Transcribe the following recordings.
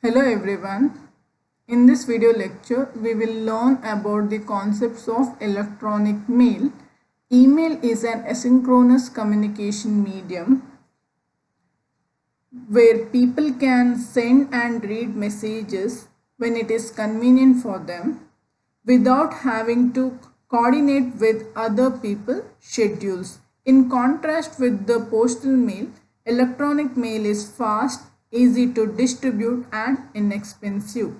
Hello everyone. In this video lecture, we will learn about the concepts of electronic mail. Email is an asynchronous communication medium where people can send and read messages when it is convenient for them without having to coordinate with other people's schedules. In contrast with the postal mail, electronic mail is fast, easy to distribute and inexpensive.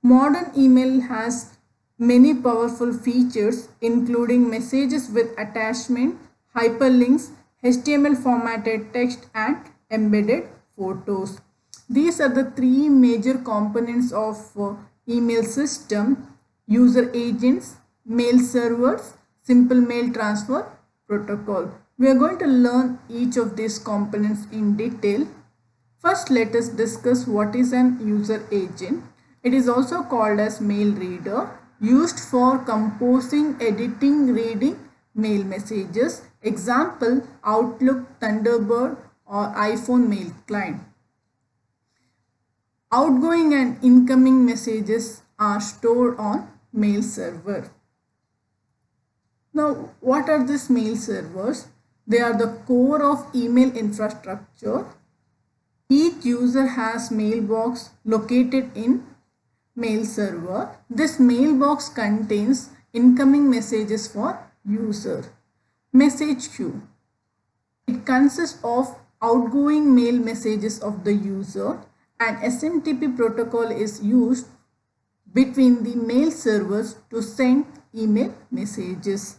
Modern email has many powerful features including messages with attachment, hyperlinks, HTML formatted text and embedded photos. These are the three major components of email system: user agents, mail servers, simple mail transfer protocol. We are going to learn each of these components in detail. First, let us discuss what is an user agent. It is also called as mail reader, used for composing, editing, reading mail messages. Example, Outlook, Thunderbird or iPhone mail client. Outgoing and incoming messages are stored on mail server. Now, what are these mail servers? They are the core of email infrastructure. Each user has mailbox located in mail server. This mailbox contains incoming messages for user. Message queue. It consists of outgoing mail messages of the user, and SMTP protocol is used between the mail servers to send email messages.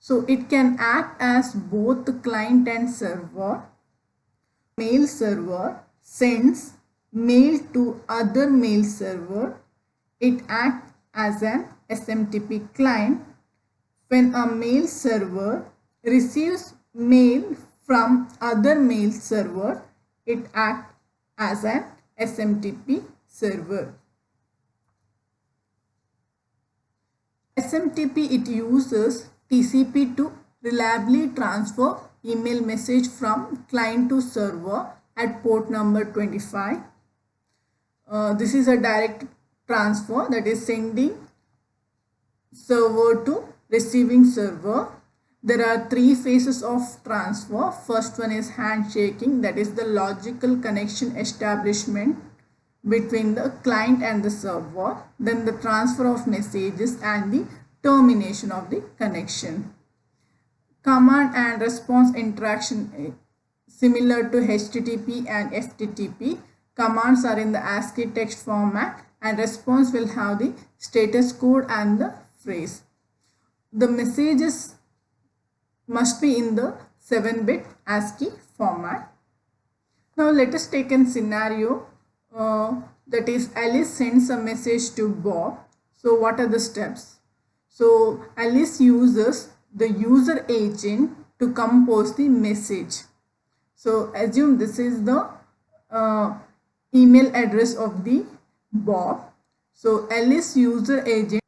So it can act as both the client and server. Mail server sends mail to other mail server. It acts as an SMTP client. When a mail server receives mail from other mail server, it acts as an SMTP server. SMTP, it uses TCP to reliably transfer email message from client to server at port number 25. This is a direct transfer, that is sending server to receiving server. There are three phases of transfer. First one is handshaking, that is the logical connection establishment between the client and the server. Then the transfer of messages and the termination of the connection. Command and response interaction, similar to HTTP and FTTP. Commands are in the ASCII text format and response will have the status code and the phrase. The messages must be in the 7-bit ASCII format. Now let us take a scenario that is Alice sends a message to Bob. So what are the steps? So Alice uses the user agent to compose the message. So assume this is the email address of the Bob. So Alice user agent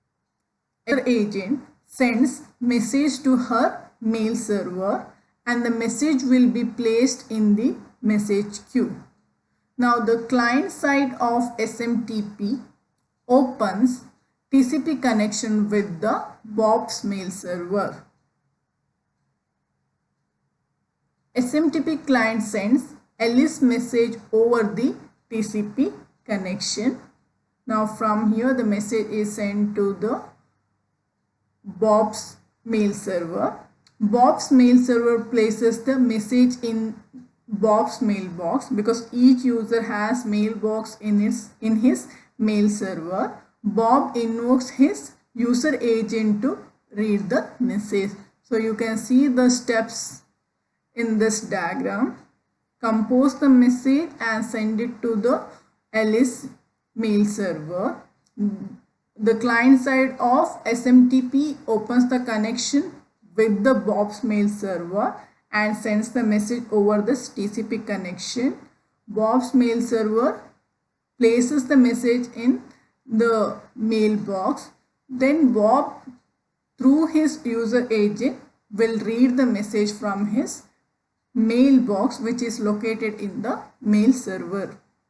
sends message to her mail server and the message will be placed in the message queue. Now the client side of SMTP opens TCP connection with the Bob's mail server. SMTP client sends Alice message over the TCP connection. Now from here the message is sent to the Bob's mail server. Bob's mail server places the message in Bob's mailbox because each user has mailbox in his mail server. Bob invokes his user agent to read the message. So you can see the steps in this diagram. Compose the message and send it to the Alice mail server. The client side of SMTP opens the connection with the Bob's mail server and sends the message over this TCP connection. Bob's mail server places the message in the mailbox. Then Bob, through his user agent, will read the message from his mailbox, which is located in the mail server.